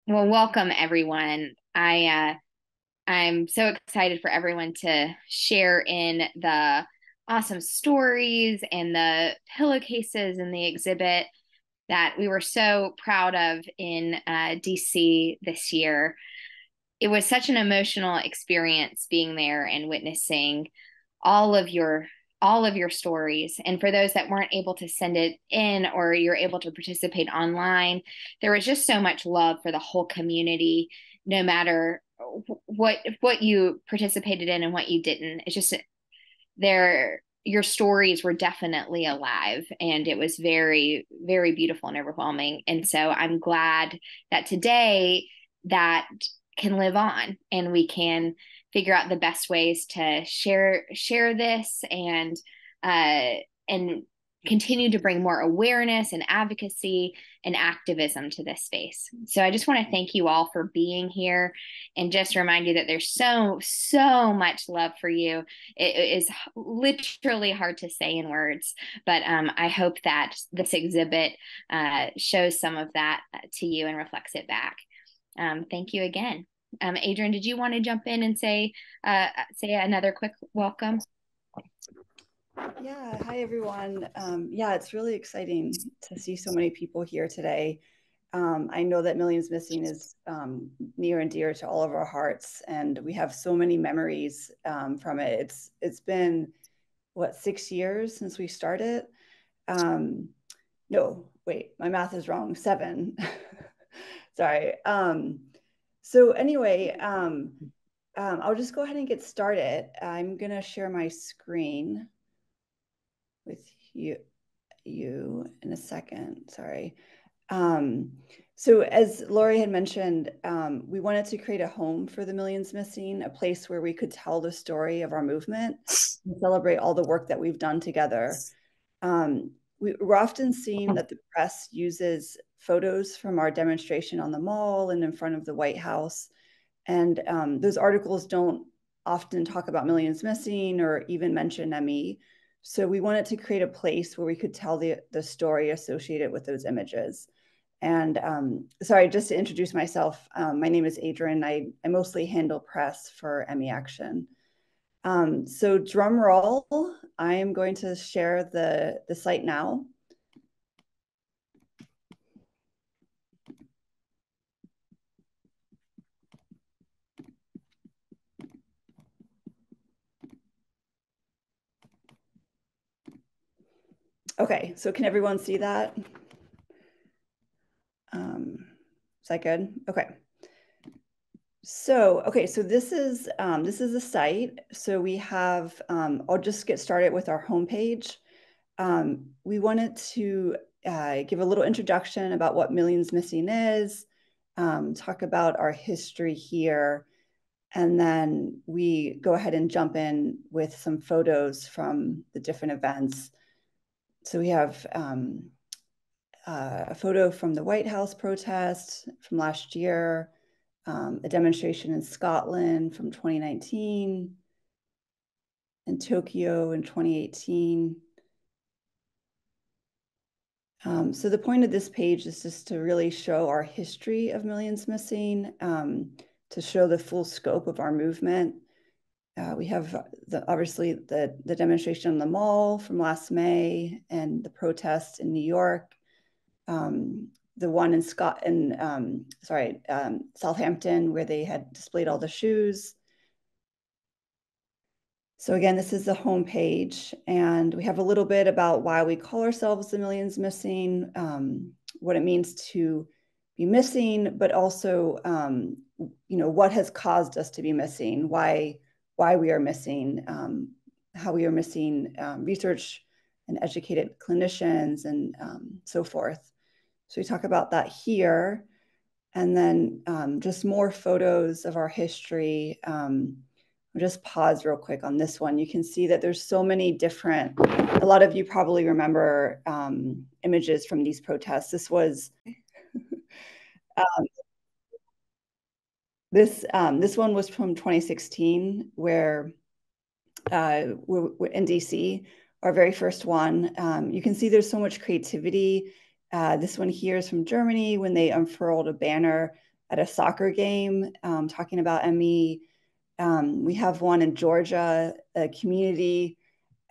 Well, welcome everyone. I'm so excited for everyone to share in the awesome stories and the pillowcases and the exhibit that we were so proud of in DC this year. It was such an emotional experience being there and witnessing all of your all of your stories. And for those that weren't able to send it in or you're able to participate online, there was just so much love for the whole community, no matter what you participated in and what you didn't. It's just there your stories were definitely alive, and it was very, very beautiful and overwhelming. And so I'm glad that today that can live on and we can figure out the best ways to share this uh and continue to bring more awareness and advocacy and activism to this space. So I just want to thank you all for being here and just remind you that there's so much love for you. It is literally hard to say in words, but I hope that this exhibit shows some of that to you and reflects it back. Thank you again. Adrian, did you want to jump in and say another quick welcome? Yeah, hi everyone. Yeah, it's really exciting to see so many people here today. I know that Millions Missing is near and dear to all of our hearts, and we have so many memories from it. It's been what, 6 years since we started? Um, no, wait, my math is wrong. 7. Sorry. So anyway, I'll just go ahead and get started. I'm gonna share my screen with you in a second. Sorry. Um, so as Lori had mentioned, we wanted to create a home for the Millions Missing, a place where we could tell the story of our movement and celebrate all the work that we've done together. We're often seeing that the press uses photos from our demonstration on the Mall and in front of the White House. And those articles don't often talk about Millions Missing or even mention ME. So we wanted to create a place where we could tell the story associated with those images. And sorry, just to introduce myself, my name is Adrian. I mostly handle press for ME Action. So drum roll, I am going to share the site now. Okay, so can everyone see that? Is that good? Okay. So, okay, so this is the site. So we have, I'll just get started with our homepage. We wanted to give a little introduction about what Millions Missing is, talk about our history here, and then we go ahead and jump in with some photos from the different events. So we have a photo from the White House protest from last year, a demonstration in Scotland from 2019, in Tokyo in 2018. So the point of this page is just to really show our history of Millions Missing, to show the full scope of our movement. We have obviously the demonstration on the Mall from last May and the protests in New York. The one in Southampton, where they had displayed all the shoes. So again, this is the homepage, and we have a little bit about why we call ourselves the Millions Missing, what it means to be missing, but also, what has caused us to be missing, why we are missing, how we are missing research and educated clinicians, and so forth. So we talk about that here, and then just more photos of our history. I'll just pause real quick on this one. You can see that there's so many different, a lot of you probably remember images from these protests. This was, this one was from 2016, where we're in DC, our very first one. You can see there's so much creativity. This one here is from Germany when they unfurled a banner at a soccer game talking about ME. We have one in Georgia, a community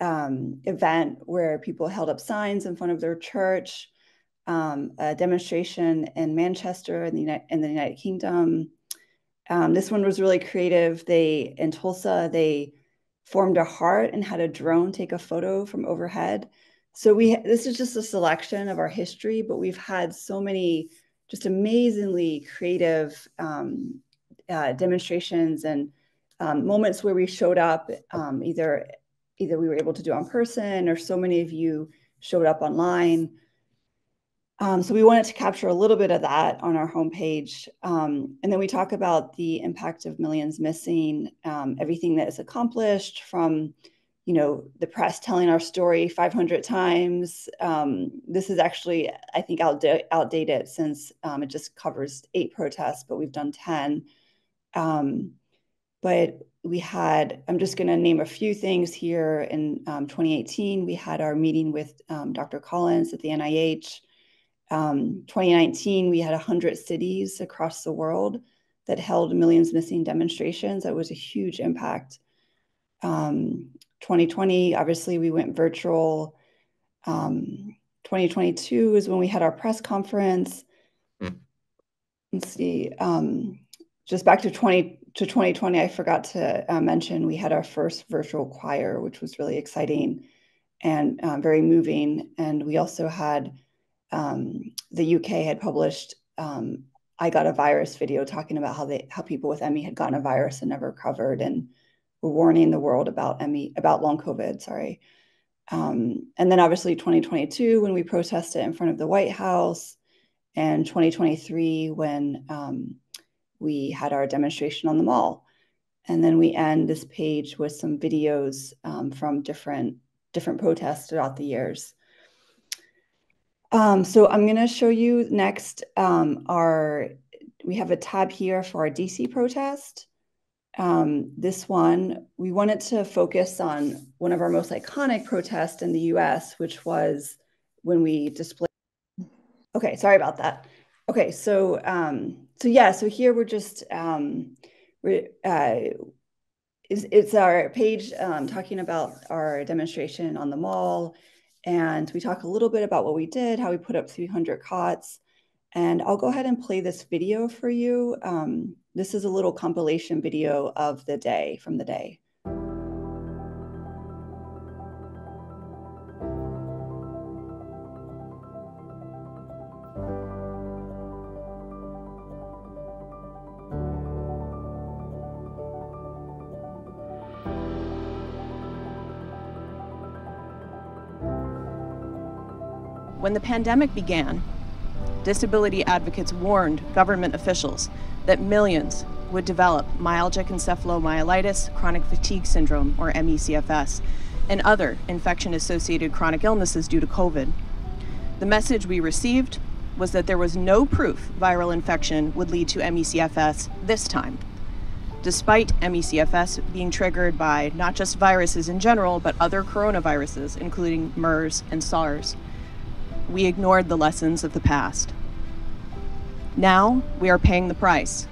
event where people held up signs in front of their church, a demonstration in Manchester in the United Kingdom. This one was really creative. In Tulsa, they formed a heart and had a drone take a photo from overhead. So this is just a selection of our history, but we've had so many just amazingly creative demonstrations and moments where we showed up, either we were able to do in person, or so many of you showed up online. So we wanted to capture a little bit of that on our homepage. And then we talk about the impact of Millions Missing, everything that is accomplished from, the press telling our story 500 times. This is actually, I think, outdated since it just covers 8 protests, but we've done 10. But we had, I'm just going to name a few things here. In 2018, we had our meeting with Dr. Collins at the NIH. 2019, we had 100 cities across the world that held Millions Missing demonstrations. That was a huge impact. 2020, obviously, we went virtual. 2022 is when we had our press conference. Let's see. Just back to 2020, I forgot to mention we had our first virtual choir, which was really exciting and very moving. And we also had the UK had published I Got a Virus video talking about how people with ME had gotten a virus and never recovered, and were warning the world about ME, about long COVID, sorry. And then obviously 2022 when we protested in front of the White House, and 2023 when we had our demonstration on the Mall. And then we end this page with some videos from different protests throughout the years. So I'm going to show you next we have a tab here for our DC protest. This one, we wanted to focus on one of our most iconic protests in the US, which was when we displayed. Okay, sorry about that. Okay, so here we're just, it's our page talking about our demonstration on the Mall. And we talk a little bit about what we did, how we put up 300 cots. And I'll go ahead and play this video for you. This is a little compilation video of the day, from the day. When the pandemic began, disability advocates warned government officials that millions would develop myalgic encephalomyelitis, chronic fatigue syndrome, or ME/CFS, and other infection-associated chronic illnesses due to COVID. The message we received was that there was no proof viral infection would lead to ME/CFS this time, despite ME/CFS being triggered by not just viruses in general, but other coronaviruses, including MERS and SARS. We ignored the lessons of the past. Now, we are paying the price.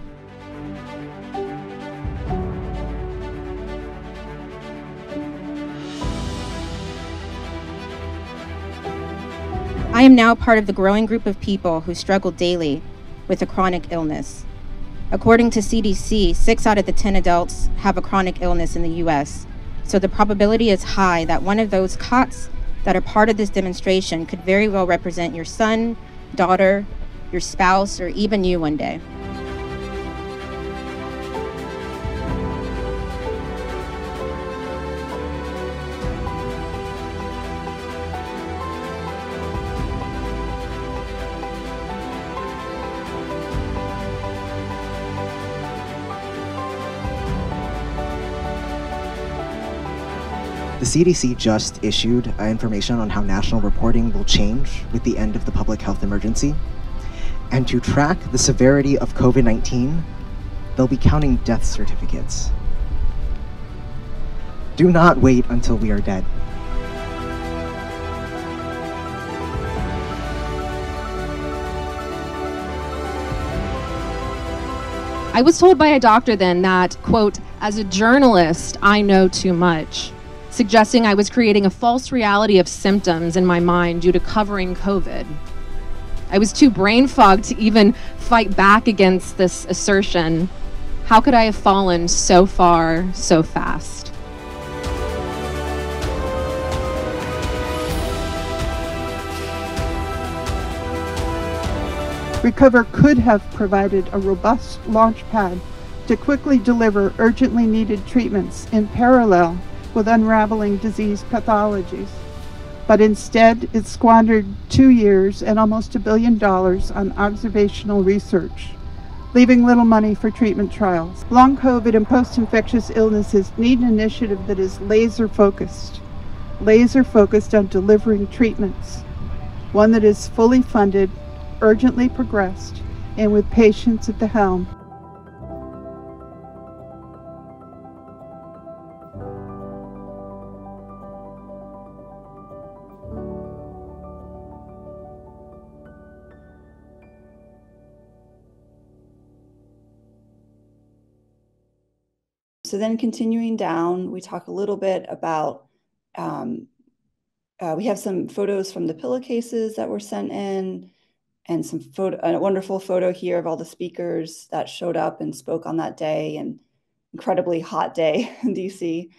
I am now part of the growing group of people who struggle daily with a chronic illness. According to CDC, 6 out of the 10 adults have a chronic illness in the US, so the probability is high that one of those cots that are part of this demonstration could very well represent your son, daughter, your spouse, or even you one day. The CDC just issued information on how national reporting will change with the end of the public health emergency. And to track the severity of COVID-19, they'll be counting death certificates. Do not wait until we are dead. I was told by a doctor then that, quote, as a journalist, I know too much, suggesting I was creating a false reality of symptoms in my mind due to covering COVID. I was too brain fogged to even fight back against this assertion. How could I have fallen so far, so fast? Recover could have provided a robust launch pad to quickly deliver urgently needed treatments in parallel with unraveling disease pathologies. But instead, it squandered 2 years and almost $1 billion on observational research, leaving little money for treatment trials. Long COVID and post-infectious illnesses need an initiative that is laser-focused on delivering treatments, one that is fully funded, urgently progressed, and with patients at the helm. So then continuing down, we talk a little bit about, we have some photos from the pillowcases that were sent in, and a wonderful photo here of all the speakers that showed up and spoke on that day, and incredibly hot day in DC.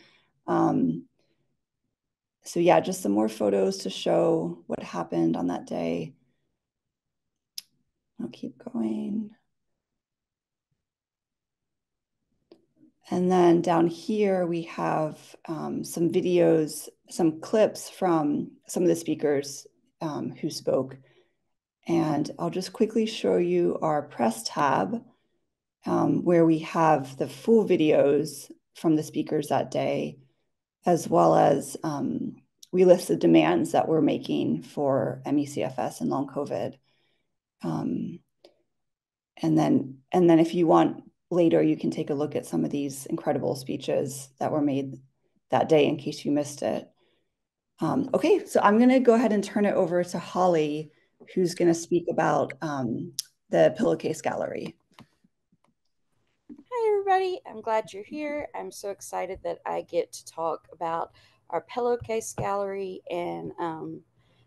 So yeah, just some more photos to show what happened on that day. I'll keep going. And then down here, we have some videos, some clips from some of the speakers who spoke. And I'll just quickly show you our press tab, where we have the full videos from the speakers that day, as well as we list the demands that we're making for ME/CFS and long COVID. And then if you want, later you can take a look at some of these incredible speeches that were made that day in case you missed it. Okay, so I'm going to go ahead and turn it over to Holly, who's going to speak about the pillowcase gallery. Hi, everybody. I'm glad you're here. I'm so excited that I get to talk about our pillowcase gallery and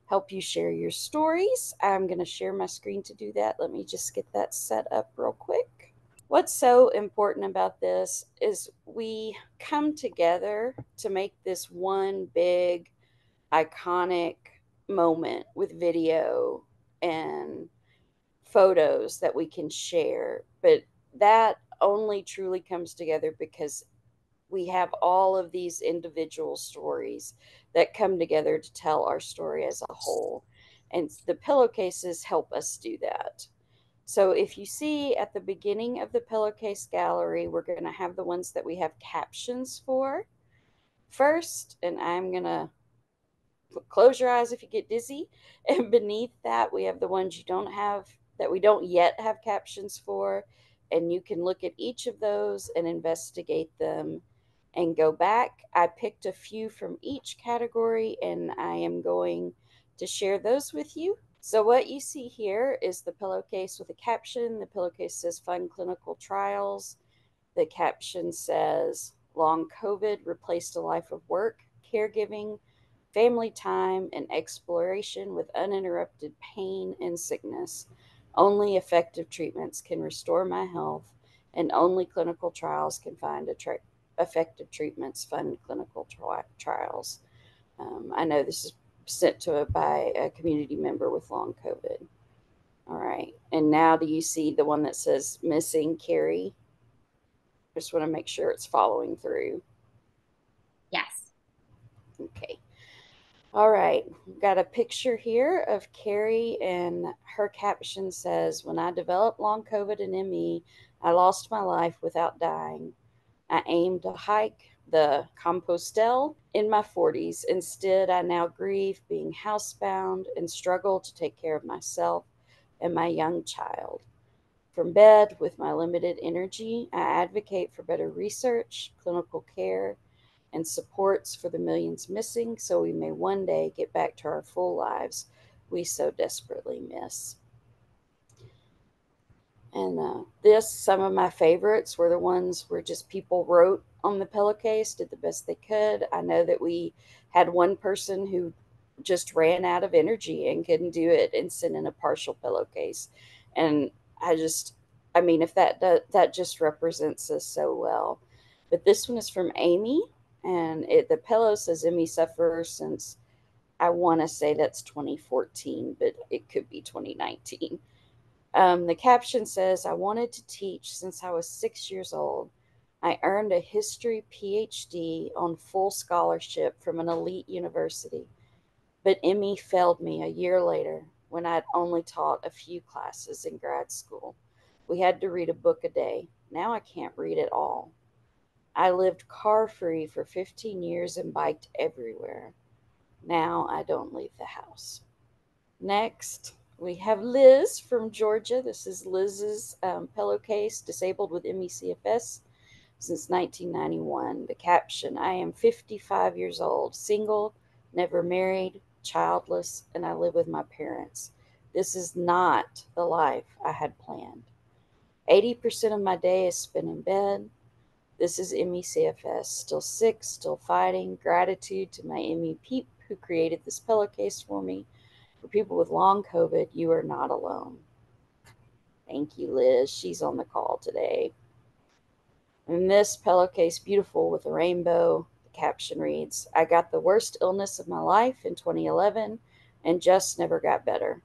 help you share your stories. I'm going to share my screen to do that. Let me just get that set up real quick. What's so important about this is we come together to make this one big, iconic moment with video and photos that we can share. But that only truly comes together because we have all of these individual stories that come together to tell our story as a whole. And the pillowcases help us do that. So if you see at the beginning of the pillowcase gallery, we're going to have the ones that we have captions for first, and I'm going to close your eyes if you get dizzy. And beneath that, we have the ones you don't have, that we don't yet have captions for. And you can look at each of those and investigate them and go back. I picked a few from each category, and I am going to share those with you. So what you see here is the pillowcase with a caption. The pillowcase says Fund Clinical Trials. The caption says Long COVID replaced a life of work, caregiving, family time, and exploration with uninterrupted pain and sickness. Only effective treatments can restore my health, and only clinical trials can find effective treatments. Fund clinical trials. I know this is sent by a community member with long COVID. All right. And now do you see the one that says missing Carrie? Just want to make sure it's following through. Yes. Okay. All right. We've got a picture here of Carrie, and her caption says, when I developed long COVID and ME, I lost my life without dying. I aimed to hike the Compostelle in my 40s. Instead, I now grieve being housebound and struggle to take care of myself and my young child. From bed with my limited energy, I advocate for better research, clinical care, and supports for the millions missing so we may one day get back to our full lives we so desperately miss. And some of my favorites were the ones where just people wrote on the pillowcase, did the best they could. I know that we had one person who just ran out of energy and couldn't do it and sent in a partial pillowcase. And I mean, if that just represents us so well. But this one is from Amy, and the pillow says Emmy sufferer since, I want to say that's 2014, but it could be 2019. The caption says, I wanted to teach since I was 6 years old. I earned a history PhD on full scholarship from an elite university, but Emmy failed me a year later when I'd only taught a few classes in grad school. We had to read a book a day. Now I can't read at all. I lived car free for 15 years and biked everywhere. Now I don't leave the house. Next, we have Liz from Georgia. This is Liz's pillowcase, disabled with ME/CFS since 1991. The caption, I am 55 years old, single, never married, childless, and I live with my parents. This is not the life I had planned. 80% of my day is spent in bed. This is ME/CFS, still sick, still fighting. Gratitude to my ME Peep who created this pillowcase for me. For people with long COVID, you are not alone. Thank you, Liz. She's on the call today. And this pillowcase, beautiful with a rainbow. The caption reads, I got the worst illness of my life in 2011 and just never got better.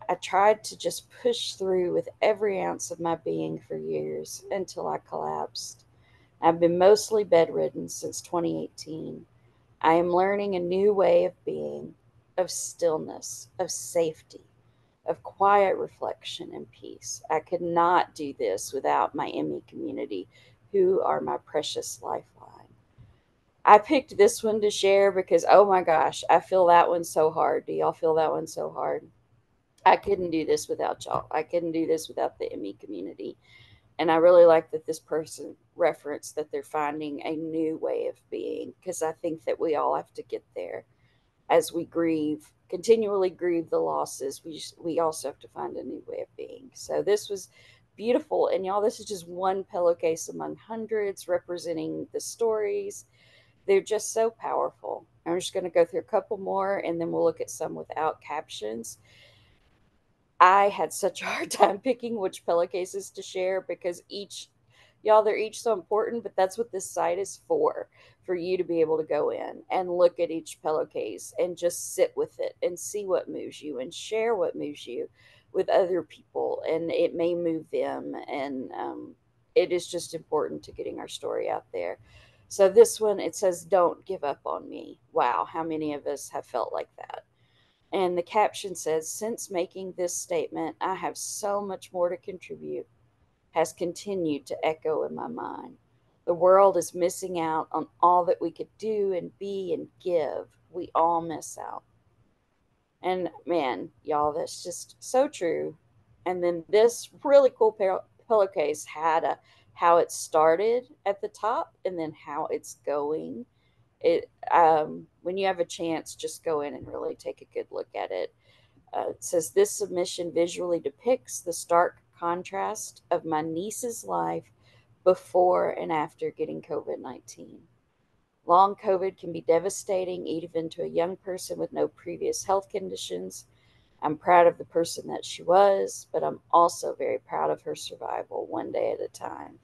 I tried to just push through with every ounce of my being for years until I collapsed. I've been mostly bedridden since 2018. I am learning a new way of being, of stillness, of safety, of quiet reflection and peace. I could not do this without my ME community, who are my precious lifeline. I picked this one to share because, oh my gosh, I feel that one so hard. Do y'all feel that one so hard? I couldn't do this without y'all. I couldn't do this without the ME community. And I really like that this person referenced that they're finding a new way of being, because I think that we all have to get there as we continually grieve the losses. We also have to find a new way of being. So this was beautiful. And y'all, this is just one pillowcase among hundreds representing the stories. They're just so powerful. I'm just going to go through a couple more and then we'll look at some without captions. I had such a hard time picking which pillowcases to share because they're each so important, but that's what this site is for you to be able to go in and look at each pillowcase and just sit with it and see what moves you and share what moves you with other people. And it may move them. And it is just important to getting our story out there. So this one, it says, don't give up on me. Wow. How many of us have felt like that? And the caption says, since making this statement, I have so much more to contribute, has continued to echo in my mind. The world is missing out on all that we could do and be and give. We all miss out. And man, y'all, that's just so true. And then this really cool pillowcase had how it started at the top and then how it's going. When you have a chance, just go in and really take a good look at it. It says, this submission visually depicts the stark contrast of my niece's life before and after getting COVID-19. Long COVID can be devastating, even to a young person with no previous health conditions. I'm proud of the person that she was, but I'm also very proud of her survival one day at a time.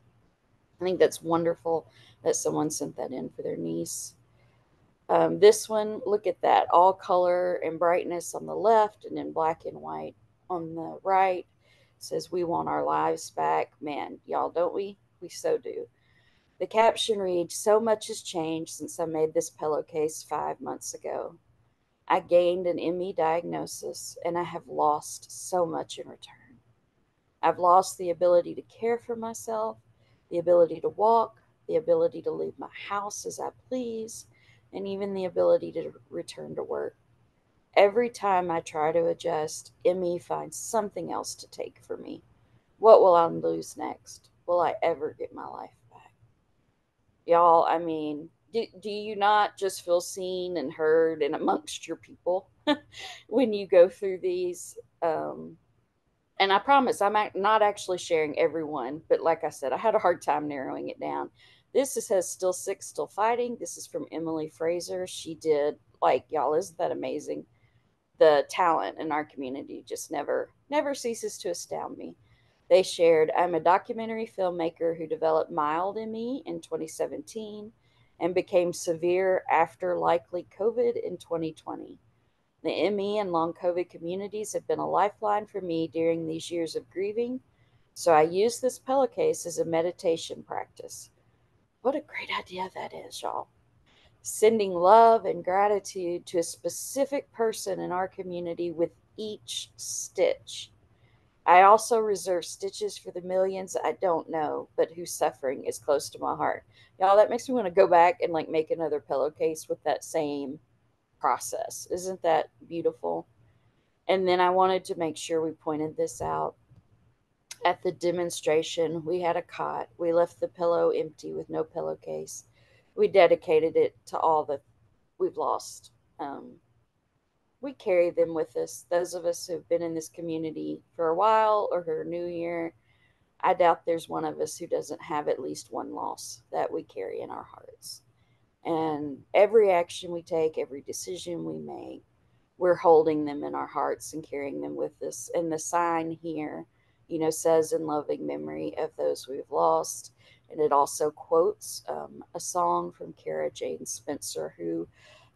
I think that's wonderful that someone sent that in for their niece. This one, look at that, all color and brightness on the left and then black and white on the right. It says, we want our lives back. Man, y'all, don't we? We so do. The caption reads, so much has changed since I made this pillowcase 5 months ago. I gained an ME diagnosis and I have lost so much in return. I've lost the ability to care for myself, the ability to walk, the ability to leave my house as I please, and even the ability to return to work. Every time I try to adjust, ME finds something else to take for me. What will I lose next? Will I ever get my life back? Y'all, I mean, do you not just feel seen and heard and amongst your people when you go through these? And I promise I'm not actually sharing every one, but like I said, I had a hard time narrowing it down. This says Still Sick, Still Fighting. This is from Emily Fraser. She did, like, y'all, isn't that amazing? The talent in our community just never ceases to astound me. They shared, I'm a documentary filmmaker who developed mild ME in 2017 and became severe after likely COVID in 2020. The ME and long COVID communities have been a lifeline for me during these years of grieving, so I use this pillowcase as a meditation practice. What a great idea that is, y'all. Sending love and gratitude to a specific person in our community with each stitch. I also reserve stitches for the millions I don't know, but whose suffering is close to my heart. Y'all, that makes me want to go back and like make another pillowcase with that same process. Isn't that beautiful? And then I wanted to make sure we pointed this out. At the demonstration, we had a cot. We left the pillow empty with no pillowcase. We dedicated it to all that we've lost. We carry them with us. Those of us who've been in this community for a while or who are new here, I doubt there's one of us who doesn't have at least one loss that we carry in our hearts. And every action we take, every decision we make, we're holding them in our hearts and carrying them with us. And the sign here, says in loving memory of those we've lost. And it also quotes a song from Kara Jane Spencer, who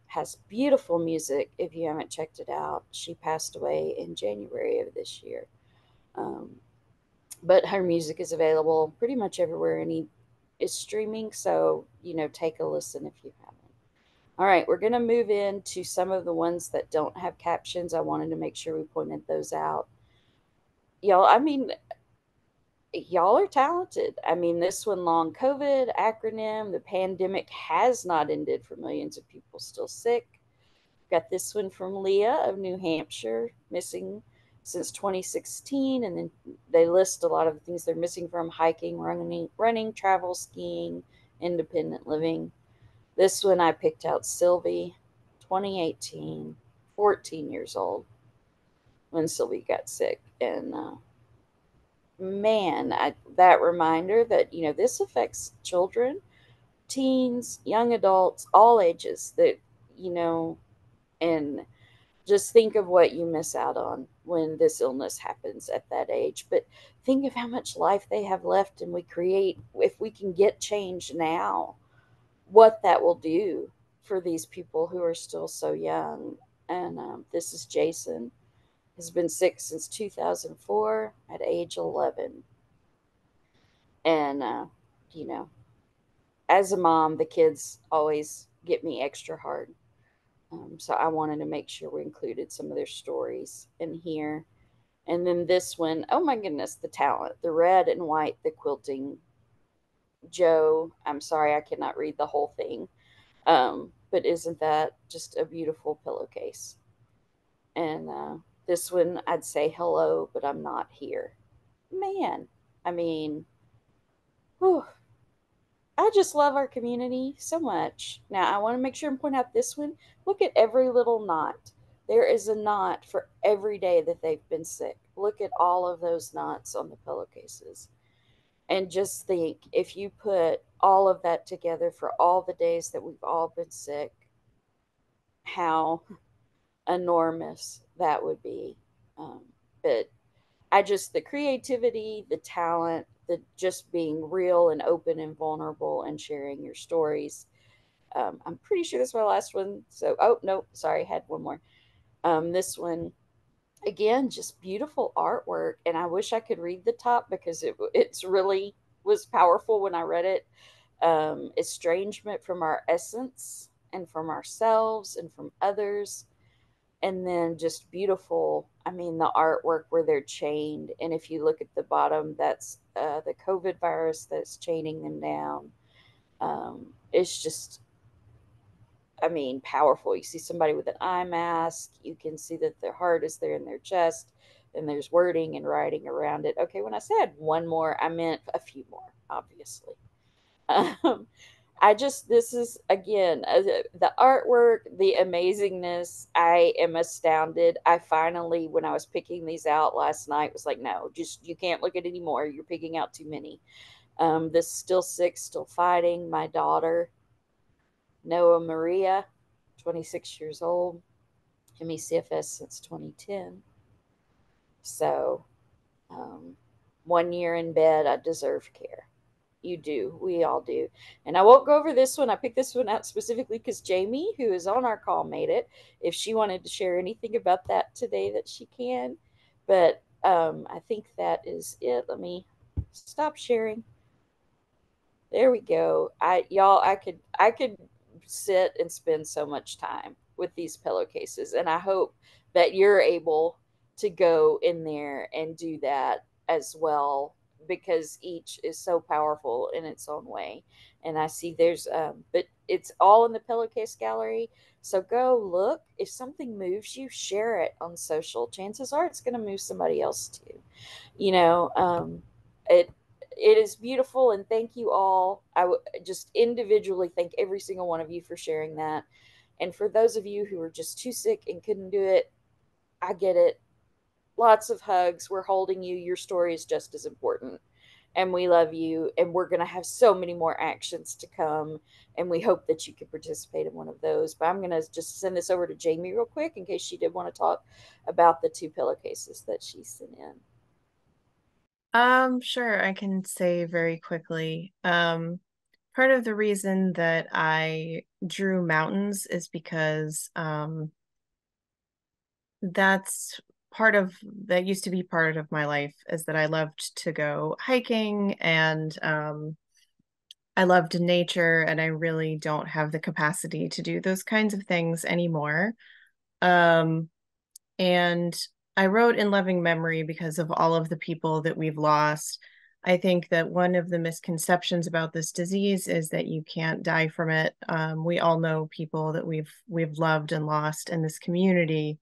has beautiful music. If you haven't checked it out, she passed away in January of this year. But her music is available pretty much everywhere and is streaming. So, take a listen if you haven't. All right, we're going to move into some of the ones that don't have captions. I wanted to make sure we pointed those out. Y'all, y'all are talented. This one, long COVID acronym, the pandemic has not ended for millions of people still sick. Got this one from Leah of New Hampshire, missing since 2016. And then they list a lot of the things they're missing from: hiking, running, travel, skiing, independent living. This one I picked out Sylvie, 2018, 14 years old when Sylvie got sick. And man, that reminder that, this affects children, teens, young adults, all ages, that, and just think of what you miss out on when this illness happens at that age. But think of how much life they have left, and if we can get change now, what that will do for these people who are still so young. And this is Jason. Has been sick since 2004 at age 11. And, as a mom, the kids always get me extra hard. So I wanted to make sure we included some of their stories in here. And then this one, oh my goodness, the talent, the red and white, the quilting. Joe, I'm sorry, I cannot read the whole thing. But isn't that just a beautiful pillowcase? And this one, I'd say hello, but I'm not here. Man, whew, I just love our community so much. Now, I want to make sure and point out this one. Look at every little knot. There is a knot for every day that they've been sick. Look at all of those knots on the pillowcases. And just think, if you put all of that together for all the days that we've all been sick, how enormous that would be. But the creativity, the talent, the just being real and open and vulnerable and sharing your stories. I'm pretty sure this is my last one. So, oh, no, sorry, I had one more. This one, again, just beautiful artwork. And I wish I could read the top because it's really was powerful when I read it. Estrangement from our essence and from ourselves and from others. And then just beautiful, the artwork where they're chained. And if you look at the bottom, that's the COVID virus that's chaining them down. It's just, powerful. You see somebody with an eye mask. You can see that their heart is there in their chest. And there's wording and writing around it. Okay, when I said one more, I meant a few more, obviously. this is again, the artwork, the amazingness. I am astounded. I finally, when I was picking these out last night, was like, no, just, you can't look at any more. You're picking out too many. This Still Sick, Still Fighting, my daughter, Noah Maria, 26 years old, ME/CFS since 2010. So, 1 year in bed, I deserve care. You do. We all do. And I won't go over this one. I picked this one out specifically because Jamie, who is on our call, made it. If she wanted to share anything about that today, that she can. But I think that is it. Let me stop sharing. There we go. I could sit and spend so much time with these pillowcases, and I hope that you're able to go in there and do that as well, because each is so powerful in its own way. And I see there's but it's all in the pillowcase gallery. So go look. If something moves you, share it on social. Chances are it's going to move somebody else too. You know, it is beautiful, and thank you all. I would just individually thank every single one of you for sharing that. And for those of you who are just too sick and couldn't do it, I get it. Lots of hugs. We're holding you. Your story is just as important. And we love you. And we're going to have so many more actions to come. And we hope that you can participate in one of those. But I'm going to just send this over to Jamie real quick in case she did want to talk about the 2 pillowcases that she sent in. Sure, I can say very quickly. Part of the reason that I drew mountains is because that used to be part of my life, is that I loved to go hiking, and I loved nature, and I really don't have the capacity to do those kinds of things anymore. And I wrote in loving memory because of all of the people that we've lost. I think that one of the misconceptions about this disease is that you can't die from it. We all know people that we've loved and lost in this community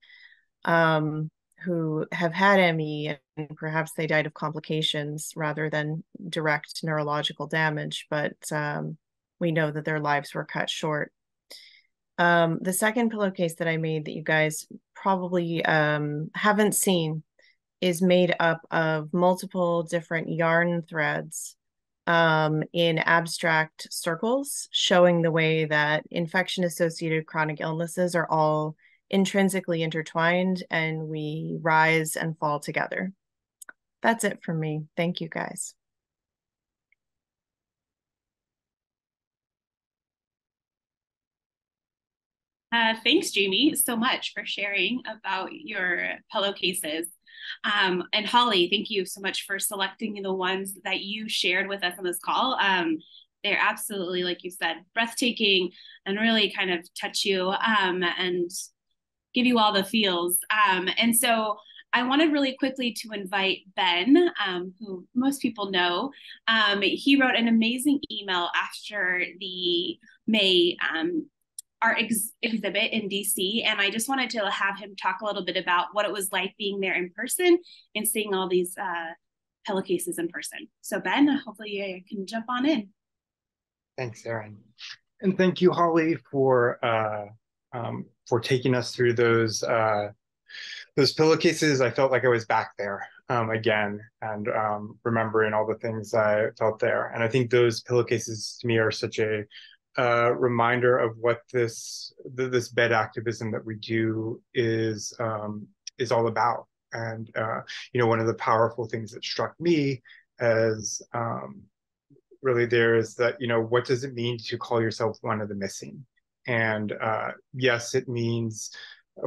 who have had ME, and perhaps they died of complications rather than direct neurological damage, but we know that their lives were cut short. The second pillowcase that I made that you guys probably haven't seen is made up of multiple different yarn threads in abstract circles, showing the way that infection-associated chronic illnesses are all intrinsically intertwined, and we rise and fall together. That's it from me. Thank you, guys. Thanks, Jamie, so much for sharing about your pillowcases. And Holly, thank you so much for selecting the ones that you shared with us on this call. They're absolutely, like you said, breathtaking and really kind of touch you and give you all the feels. And so I wanted really quickly to invite Ben, who most people know. He wrote an amazing email after the May art exhibit in DC, and I just wanted to have him talk a little bit about what it was like being there in person and seeing all these pillowcases in person. So Ben, hopefully you can jump on in. Thanks, Erin, and thank you, Holly, for taking us through those pillowcases. I felt like I was back there again, and remembering all the things I felt there. And I think those pillowcases to me are such a reminder of what this bed activism that we do is all about. And one of the powerful things that struck me as really there is that, what does it mean to call yourself one of the missing? And yes, it means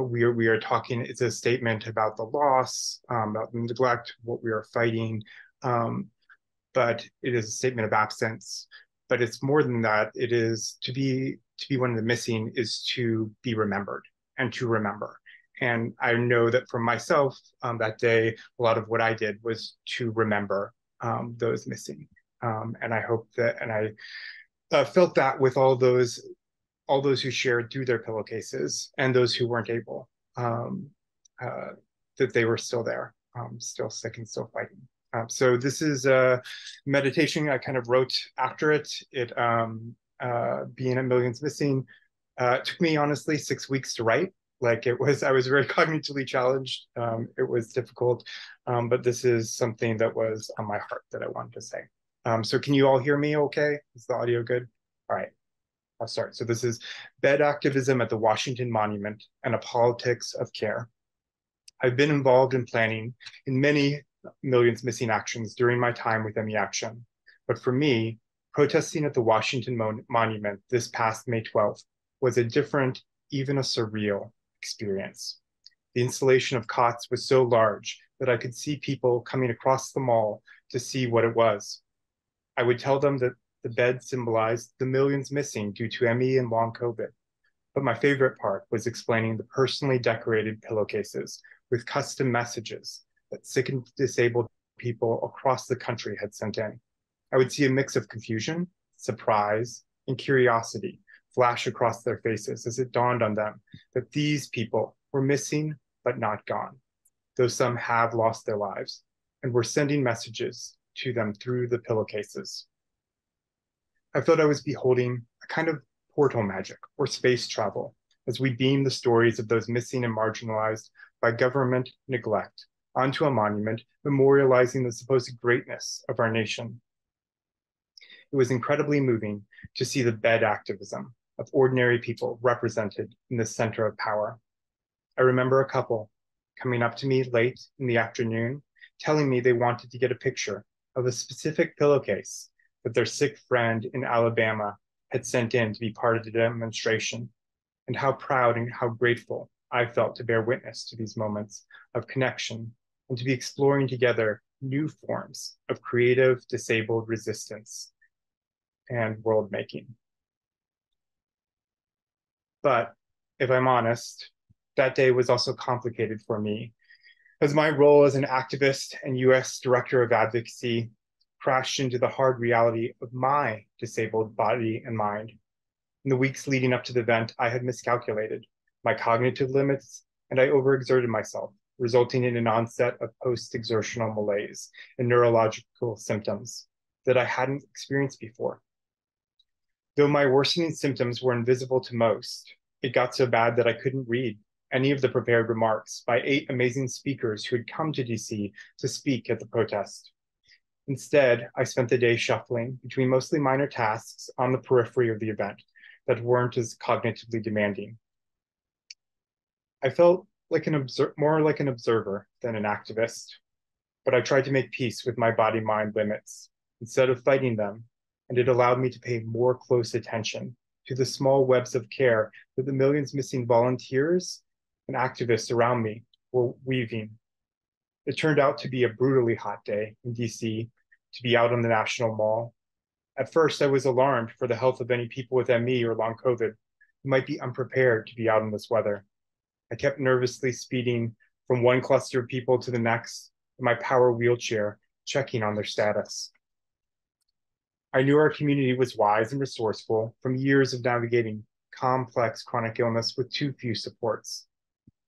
we are talking, it's a statement about the loss, about the neglect, what we are fighting, but it is a statement of absence. But it's more than that. It is to be one of the missing is to be remembered and to remember. And I know that for myself, that day, a lot of what I did was to remember those missing. And I hope that, and I felt that with all those who shared through their pillowcases, and those who weren't able, that they were still there, still sick and still fighting. So this is a meditation I kind of wrote after it. being at Millions Missing. It took me honestly 6 weeks to write. I was very cognitively challenged. It was difficult, but this is something that was on my heart that I wanted to say. So can you all hear me okay? Is the audio good? All right, I'll start. So this is bed activism at the Washington Monument and a politics of care. I've been involved in planning in many Millions Missing actions during my time with ME Action. But for me, protesting at the Washington Monument this past May 12th was a different, even a surreal experience. The installation of cots was so large that I could see people coming across the mall to see what it was. I would tell them that the bed symbolized the millions missing due to ME and long COVID. But my favorite part was explaining the personally decorated pillowcases with custom messages that sick and disabled people across the country had sent in. I would see a mix of confusion, surprise, and curiosity flash across their faces as it dawned on them that these people were missing but not gone, though some have lost their lives, and were sending messages to them through the pillowcases. I felt I was beholding a kind of portal magic or space travel as we beamed the stories of those missing and marginalized by government neglect onto a monument memorializing the supposed greatness of our nation. It was incredibly moving to see the bed activism of ordinary people represented in the center of power. I remember a couple coming up to me late in the afternoon, telling me they wanted to get a picture of a specific pillowcase that their sick friend in Alabama had sent in to be part of the demonstration, and how proud and how grateful I felt to bear witness to these moments of connection and to be exploring together new forms of creative disabled resistance and world making. But if I'm honest, that day was also complicated for me, as my role as an activist and US Director of Advocacy crashed into the hard reality of my disabled body and mind. In the weeks leading up to the event, I had miscalculated my cognitive limits and I overexerted myself, resulting in an onset of post-exertional malaise and neurological symptoms that I hadn't experienced before. Though my worsening symptoms were invisible to most, it got so bad that I couldn't read any of the prepared remarks by 8 amazing speakers who had come to DC to speak at the protest. Instead, I spent the day shuffling between mostly minor tasks on the periphery of the event that weren't as cognitively demanding. I felt like more like an observer than an activist, but I tried to make peace with my body-mind limits instead of fighting them, and it allowed me to pay more close attention to the small webs of care that the millions missing volunteers and activists around me were weaving. It turned out to be a brutally hot day in DC to be out on the National Mall. At first, I was alarmed for the health of any people with ME or long COVID who might be unprepared to be out in this weather. I kept nervously speeding from one cluster of people to the next in my power wheelchair, checking on their status. I knew our community was wise and resourceful from years of navigating complex chronic illness with too few supports.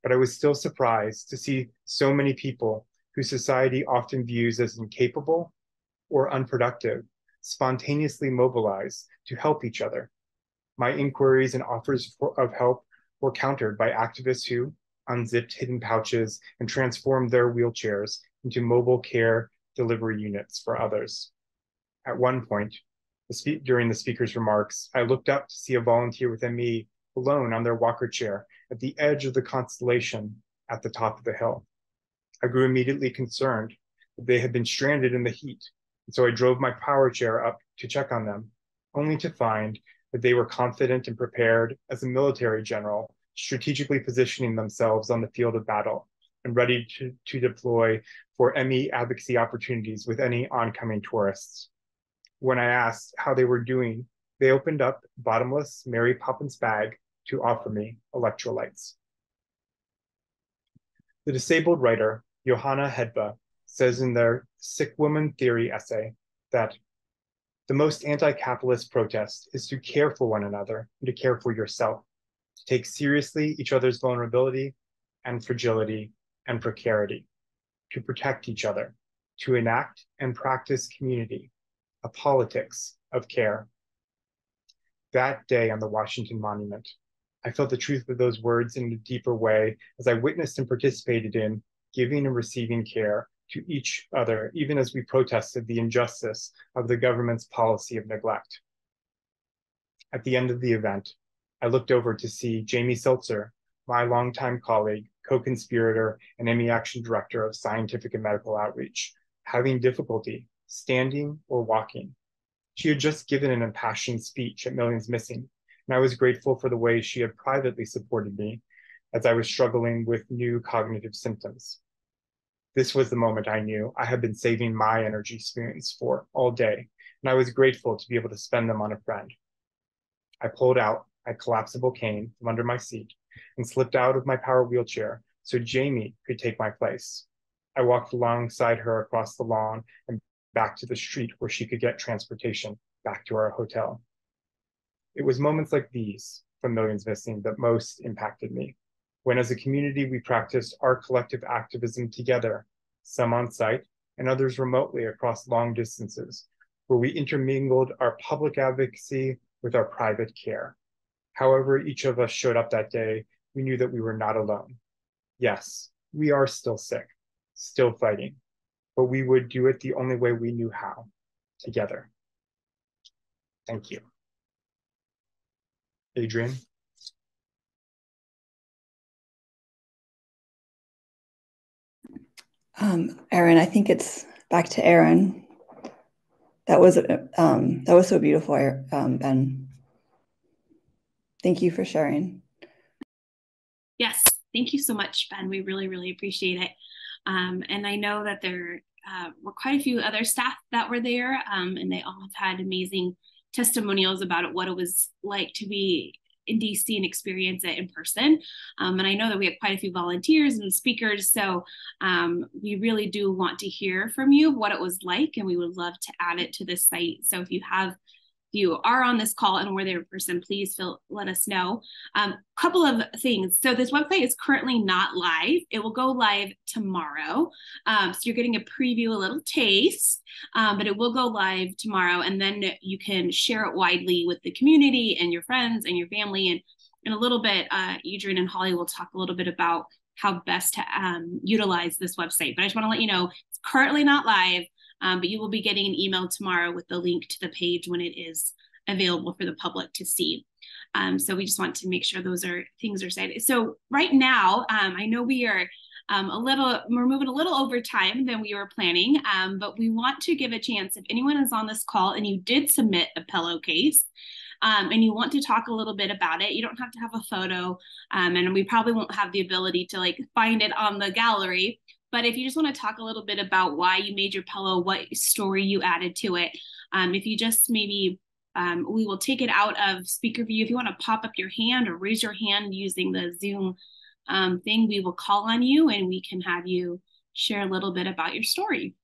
But I was still surprised to see so many people who society often views as incapable or unproductive spontaneously mobilize to help each other. My inquiries and offers of help were countered by activists who unzipped hidden pouches and transformed their wheelchairs into mobile care delivery units for others. At one point, during the speaker's remarks, I looked up to see a volunteer with ME alone on their walker chair at the edge of the constellation at the top of the hill. I grew immediately concerned that they had been stranded in the heat, and so I drove my power chair up to check on them, only to find that they were confident and prepared as a military general, strategically positioning themselves on the field of battle and ready to deploy for ME advocacy opportunities with any oncoming tourists. When I asked how they were doing, they opened up a bottomless Mary Poppins bag to offer me electrolytes. The disabled writer, Johanna Hedva, says in their Sick Woman Theory essay that the most anti-capitalist protest is to care for one another and to care for yourself, to take seriously each other's vulnerability and fragility and precarity, to protect each other, to enact and practice community, a politics of care. that day on the Washington Monument. I felt the truth of those words in a deeper way as I witnessed and participated in giving and receiving care to each other, even as we protested the injustice of the government's policy of neglect. At the end of the event, I looked over to see Jamie Seltzer, my longtime colleague, co-conspirator, and Emmy Action Director of Scientific and Medical Outreach, having difficulty standing or walking. She had just given an impassioned speech at Millions Missing, and I was grateful for the way she had privately supported me as I was struggling with new cognitive symptoms. This was the moment I knew I had been saving my energy spoons for all day, and I was grateful to be able to spend them on a friend. I pulled out my collapsible cane from under my seat and slipped out of my power wheelchair so Jamie could take my place. I walked alongside her across the lawn and back to the street where she could get transportation back to our hotel. It was moments like these from Millions Missing that most impacted me, when as a community we practiced our collective activism together, some on site and others remotely across long distances, where we intermingled our public advocacy with our private care. However each of us showed up that day, we knew that we were not alone. Yes, we are still sick, still fighting, but we would do it the only way we knew how, together. Thank you. Adrian? Erin, I think it's back to Erin. That was so beautiful, Ben. Thank you for sharing. Yes, thank you so much, Ben. We really, really appreciate it. And I know that there were quite a few other staff that were there, and they all have had amazing testimonials about what it was like to be in DC and experience it in person. And I know that we have quite a few volunteers and speakers, so we really do want to hear from you what it was like, and we would love to add it to this site. So if you are on this call and were there in person, please let us know. Couple of things. So this website is currently not live. It will go live tomorrow. So you're getting a preview, a little taste, but it will go live tomorrow. And then you can share it widely with the community and your friends and your family. And in a little bit, Adrian and Holly will talk a little bit about how best to utilize this website. But I just want to let you know, it's currently not live. But you will be getting an email tomorrow with the link to the page when it is available for the public to see. So we just want to make sure things are said. So right now, I know we are we're moving a little over time than we were planning, but we want to give a chance if anyone is on this call and you did submit a pillowcase, and you want to talk a little bit about it. You don't have to have a photo, and we probably won't have the ability to find it on the gallery. But if you just want to talk a little bit about why you made your pillow, what story you added to it, if you just maybe, we will take it out of speaker view. If you want to pop up your hand or raise your hand using the Zoom thing, we will call on you and we can have you share a little bit about your story.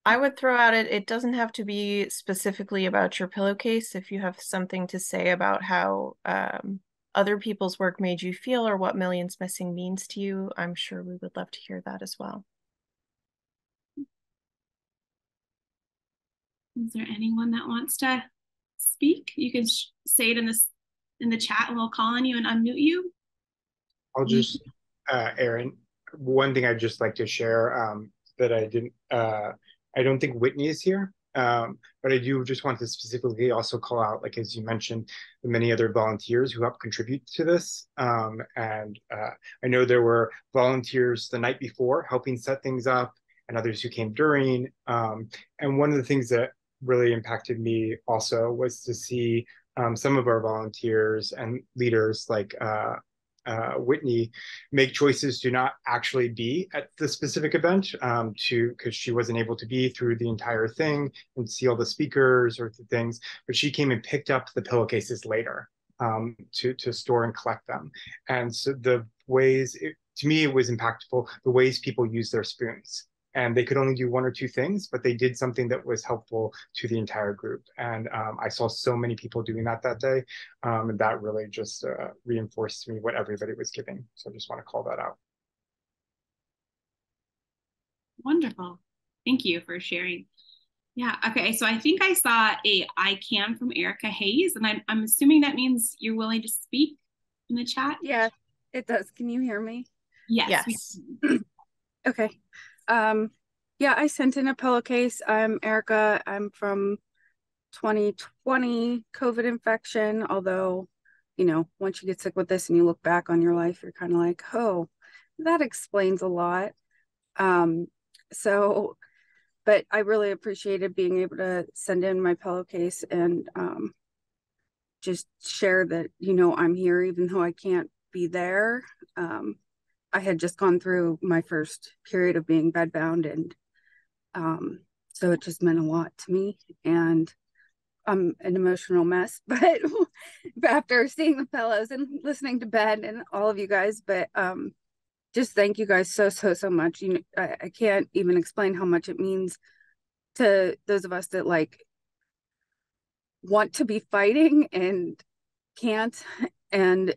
I would throw out it doesn't have to be specifically about your pillowcase. If you have something to say about how other people's work made you feel or what Millions Missing means to you, I'm sure we would love to hear that as well. Is there anyone that wants to speak? You can say it in the chat and we'll call on you and unmute you. I'll just, Erin, one thing I'd just like to share that I don't think Whitney is here, but I do just want to specifically also call out, as you mentioned, the many other volunteers who helped contribute to this. I know there were volunteers the night before helping set things up and others who came during. And one of the things that really impacted me also was to see some of our volunteers and leaders like Whitney make choices to not actually be at the specific event because she wasn't able to be through the entire thing and see all the speakers or the things, but she came and picked up the pillowcases later to store and collect them. And so the ways, to me, it was impactful, the ways people use their spoons. And they could only do one or two things, but they did something that was helpful to the entire group. And I saw so many people doing that day. And that really just reinforced to me what everybody was giving. So I just want to call that out. Wonderful. Thank you for sharing. Yeah. Okay. So I think I saw a I can from Erica Hayes, and I'm assuming that means you're willing to speak in the chat. Yeah, it does. Can you hear me? Yes. Okay. Yeah, I sent in a pillowcase. I'm Erica. I'm from 2020 COVID infection. Although, you know, once you get sick with this and you look back on your life, you're kind of like, oh, that explains a lot. But I really appreciated being able to send in my pillowcase and just share that, you know, I'm here even though I can't be there. I had just gone through my first period of being bedbound, and so it just meant a lot to me. And I'm an emotional mess, but after seeing the pillows and listening to Ben and all of you guys, but just thank you guys so much. You know, I can't even explain how much it means to those of us that like want to be fighting and can't, and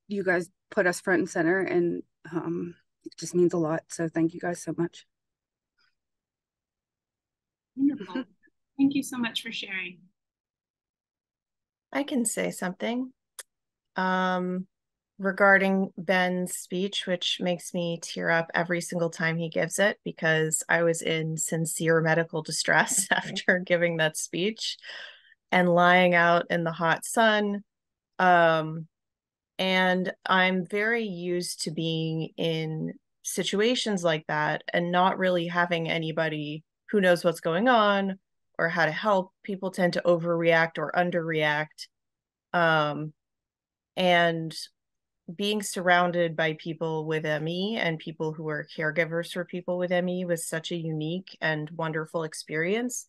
you guys put us front and center, and it just means a lot. So thank you guys so much. Wonderful. Thank you so much for sharing. I can say something regarding Ben's speech, which makes me tear up every single time he gives it, because I was in sincere medical distress after giving that speech and lying out in the hot sun. And I'm very used to being in situations like that and not really having anybody who knows what's going on or how to help. People tend to overreact or underreact. And being surrounded by people with ME and people who are caregivers for people with ME was such a unique and wonderful experience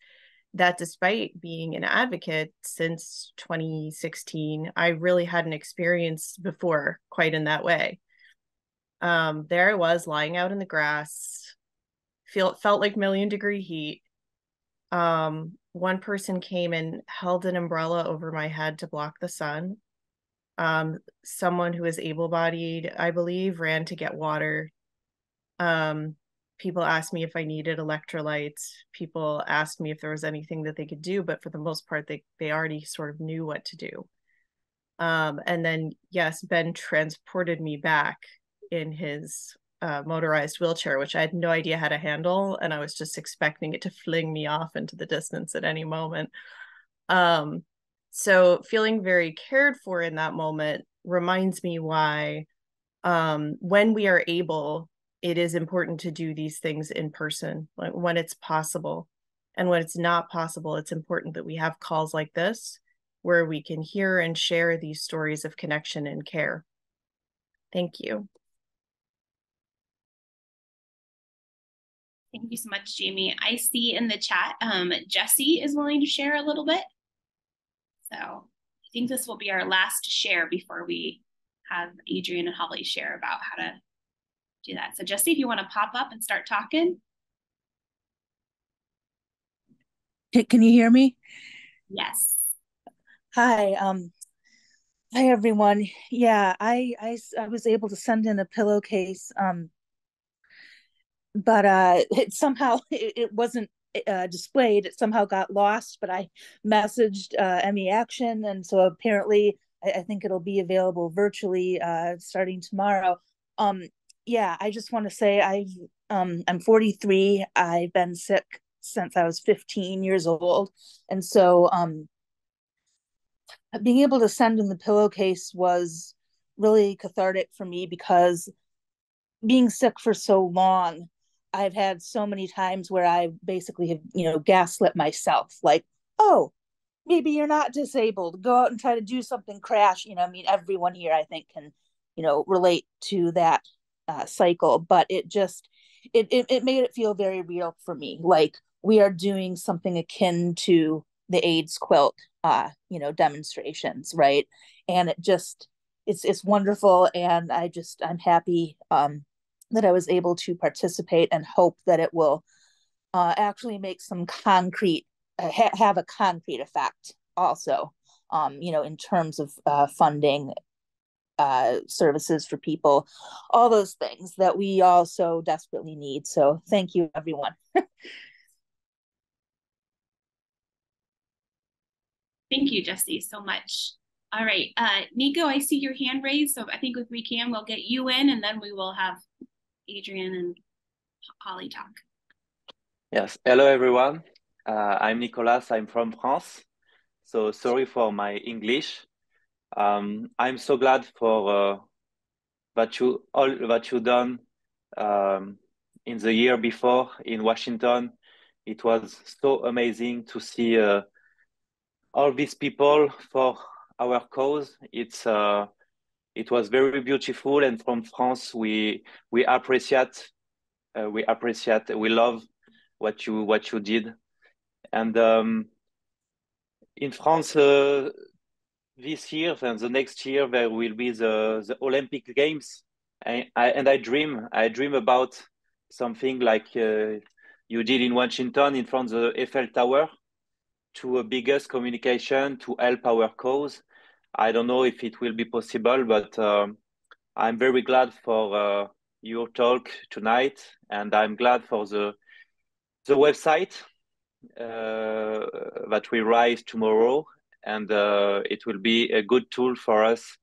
that despite being an advocate since 2016, I really hadn't experienced before quite in that way. There I was lying out in the grass, felt like million-degree heat. One person came and held an umbrella over my head to block the sun. Someone who is able-bodied, I believe, ran to get water. People asked me if I needed electrolytes. People asked me if there was anything that they could do, but for the most part, they already sort of knew what to do. And then, yes, Ben transported me back in his motorized wheelchair, which I had no idea how to handle, and I was just expecting it to fling me off into the distance at any moment. So feeling very cared for in that moment reminds me why when we are able, it is important to do these things in person when it's possible. And when it's not possible, it's important that we have calls like this where we can hear and share these stories of connection and care. Thank you. Thank you so much, Jamie. I see in the chat, Jesse is willing to share a little bit. So I think this will be our last share before we have Adrienne and Holly share about how to do that. So Jesse, if you want to pop up and start talking. Can you hear me? Yes. Hi. Hi everyone. Yeah, I was able to send in a pillowcase, but it somehow it wasn't displayed. It somehow got lost, but I messaged ME Action, and so apparently I think it'll be available virtually starting tomorrow. Yeah, I just want to say I'm 43. I've been sick since I was 15 years old, and so being able to send in the pillowcase was really cathartic for me, because being sick for so long, I've had so many times where I basically have, gaslit myself, like, oh, maybe you're not disabled. Go out and try to do something, crash. Everyone here, I think, can, relate to that cycle. But it made it feel very real for me. Like we are doing something akin to the AIDS quilt, demonstrations, right? And it's wonderful. And I'm happy that I was able to participate, and hope that it will actually make some concrete, have a concrete effect also, in terms of funding services for people, all those things that we all so desperately need. So thank you, everyone. Thank you, Jessie, so much. All right, Nico, I see your hand raised, so I think if we can, we'll get you in, and then we will have Adrian and Holly talk. Yes, hello everyone. I'm Nicolas, I'm from France. So sorry for my English. I'm so glad for all that you done in the year before in Washington. It was so amazing to see all these people for our cause. It was very beautiful, and from France we appreciate, we love what you did. And in France this year and the next year there will be the Olympic Games, and I dream about something like you did in Washington in front of the Eiffel Tower, to a biggest communication to help our cause. I don't know if it will be possible, but I'm very glad for your talk tonight, and I'm glad for the website that we rise tomorrow, and it will be a good tool for us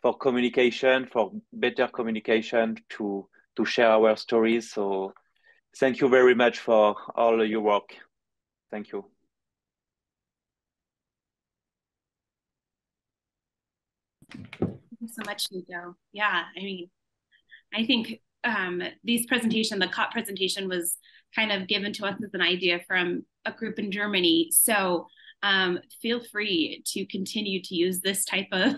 for communication, for better communication, to share our stories. So thank you very much for all your work. Thank you. Thank you so much, Nico. Yeah, I mean, I think the COP presentation was kind of given to us as an idea from a group in Germany. So feel free to continue to use this type of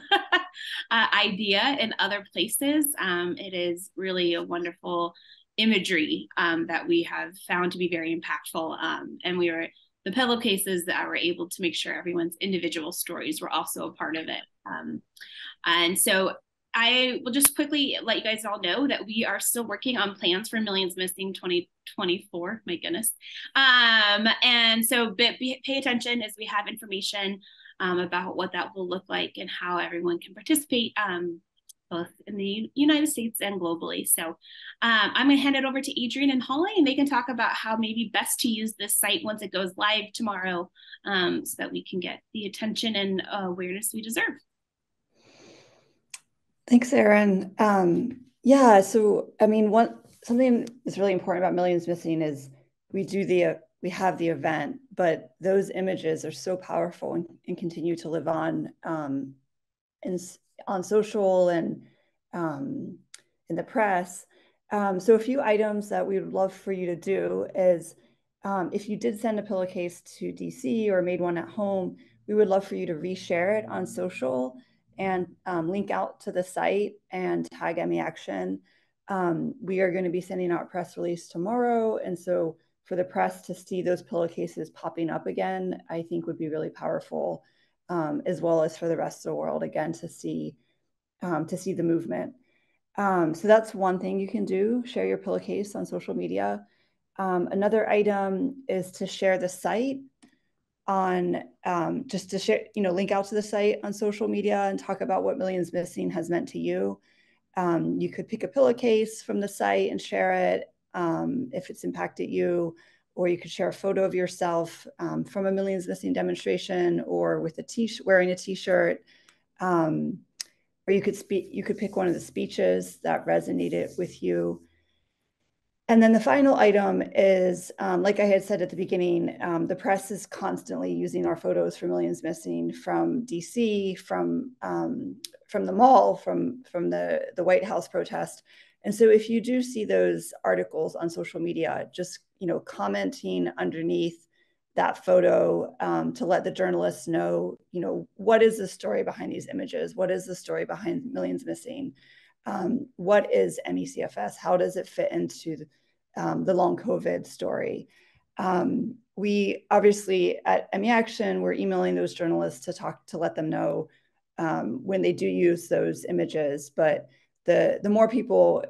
idea in other places. It is really a wonderful imagery that we have found to be very impactful. And the pillowcases that were able to make sure everyone's individual stories were also a part of it. And so I will just quickly let you guys all know that we are still working on plans for Millions Missing 2024. My goodness. And so pay attention as we have information about what that will look like and how everyone can participate, both in the United States and globally. So I'm going to hand it over to Adrian and Holly, and they can talk about how maybe best to use this site once it goes live tomorrow, so that we can get the attention and awareness we deserve. Thanks, Erin. Yeah, so I mean, something that's really important about Millions Missing is we have the event, but those images are so powerful and continue to live on social and in the press. So a few items that we would love for you to do is, if you did send a pillowcase to DC or made one at home, we would love for you to reshare it on social and link out to the site and tag ME Action. We are going to be sending out a press release tomorrow. And so for the press to see those pillowcases popping up again, I think would be really powerful, as well as for the rest of the world, again, to see the movement. So that's one thing you can do, share your pillowcase on social media. Another item is to share the site on, just to share, link out to the site on social media and talk about what Millions Missing has meant to you. You could pick a pillowcase from the site and share it if it's impacted you, or you could share a photo of yourself from a Millions Missing demonstration, or with wearing a t-shirt, or you could pick one of the speeches that resonated with you. And then the final item is, like I had said at the beginning, the press is constantly using our photos for Millions Missing from DC, from the mall, from the White House protest. And so if you do see those articles on social media, just commenting underneath that photo to let the journalists know, what is the story behind these images? What is the story behind Millions Missing? What is MECFS? How does it fit into the long COVID story? We obviously at ME Action, we're emailing those journalists to let them know when they do use those images. But the more people,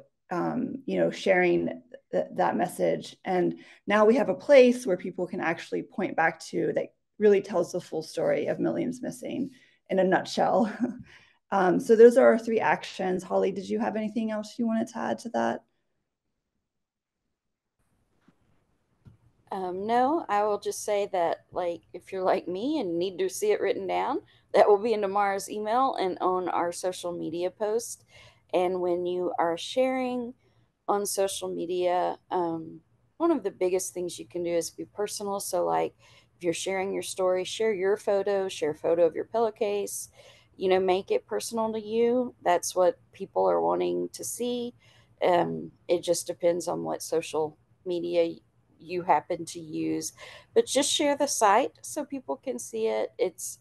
sharing that message, and now we have a place where people can actually point back to that really tells the full story of Millions Missing in a nutshell. So those are our 3 actions. Holly, did you have anything else you wanted to add to that? No, I will just say that, like, if you're like me and need to see it written down, that will be in tomorrow's email and on our social media post. And when you are sharing on social media, one of the biggest things you can do is be personal. So, like, if you're sharing your story, share your photo, share a photo of your pillowcase, make it personal to you. That's what people are wanting to see. It just depends on what social media you happen to use, but just share the site so people can see it. It's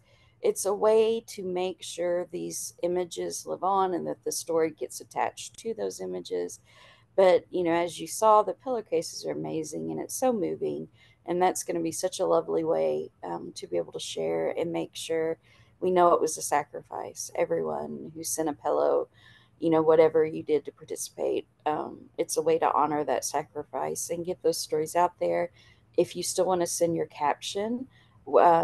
a way to make sure these images live on and that the story gets attached to those images. But as you saw, the pillowcases are amazing and it's so moving, and that's going to be such a lovely way to be able to share and make sure we know it was a sacrifice. Everyone who sent a pillow, whatever you did to participate, it's a way to honor that sacrifice and get those stories out there. If you still want to send your caption,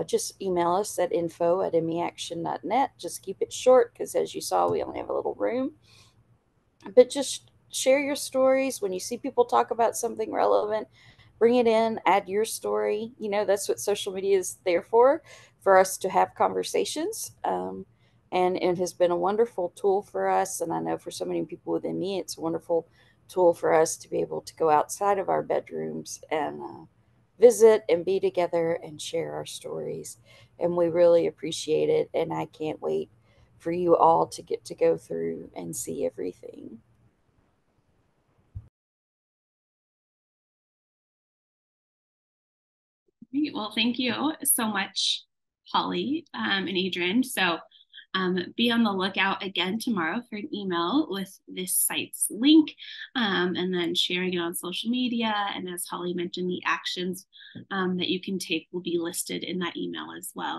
just email us at info@meaction.net. Just keep it short because, as you saw, we only have a little room. But just share your stories. When you see people talk about something relevant, bring it in, add your story. That's what social media is there for us to have conversations. And it has been a wonderful tool for us. And I know for so many people within me, it's a wonderful tool for us to be able to go outside of our bedrooms and visit and be together and share our stories. And we really appreciate it. And I can't wait for you all to get to go through and see everything. Great. Well, thank you so much, Holly and Adrian. So be on the lookout again tomorrow for an email with this site's link, and then sharing it on social media. And as Holly mentioned, the actions that you can take will be listed in that email as well.